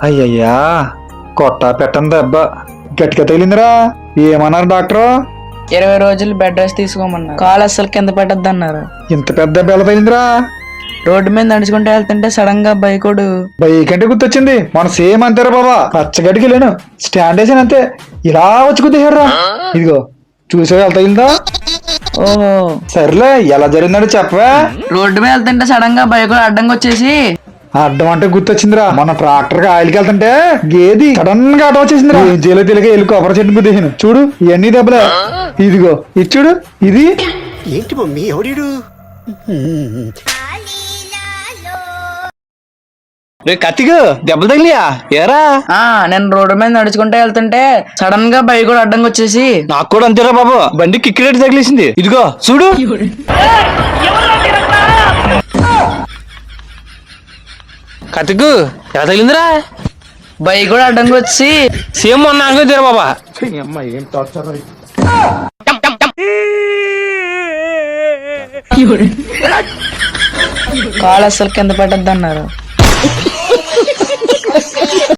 అయ్యయ్యా కొట్ట పెట్టండి దెబ్బ గట్టిగా తగిలిందిరా. ఏమన్నారు డాక్టర్? 20 రోజులు బెడ్ రెస్ట్ తీసుకోమన్నారు. కాలు అస్సలు కింద పెట్టద్దు అన్నారు. ఇంత పెద్ద దెబ్బ ఎలా తగిలిందిరా? రోడ్డు మీద నడుచుకుంటూ వెళ్తుంటే సడన్ గా బైకోడు బైక్ అంటే గుర్తొచ్చింది. మన సేమ్ అంతేరా బాబా. పచ్చగడికి లేను స్టాండ్ వేసాను అంతే, ఇలా వచ్చి గుద్దేశాడురా. ఇదిగో చూసావు ఎలా తగిలిందా? ఓహో, సర్లే ఎలా జరిగిందంటే చెప్పవా? రోడ్డు మీద వెళ్తుంటే సడన్ గా బైకోడు అడ్డంగా వచ్చేసి అడ్డం అంటే గుర్తొచ్చిందిరా. మన ట్రాక్టర్ కి ఆయిల్కి వెళ్తుంటే గేది సడన్ గా అడ్డం వచ్చేసిందిరా. జైలు తెలియక వెళ్ళి కొబ్బరి చెట్టు గుద్దేశాను. చూడు ఇవన్నీ దెబ్బలే. ఇదిగో ఇది చూడు, ఇది ఏంటి మమ్మీ ఎవడు? కత్తికు దెబ్బలు తగిలియా ఏరా? నేను రోడ్డు మీద నడుచుకుంటూ వెళ్తుంటే సడన్ గా బైకోడు అడ్డంగా వచ్చేసి నాకు కూడా అంతేరా బాబు, బండి కిక్కిరేట్ తగిలేసింది. ఇదిగో చూడు. కత్తికు ఎలా తగిలిందిరా? బైకోడు అడ్డంగా వచ్చి సేమ్ మొన్న అనుకో తీరా బాబా. కాలు అస్సలు కింద పెట్టద్దు అన్నారు.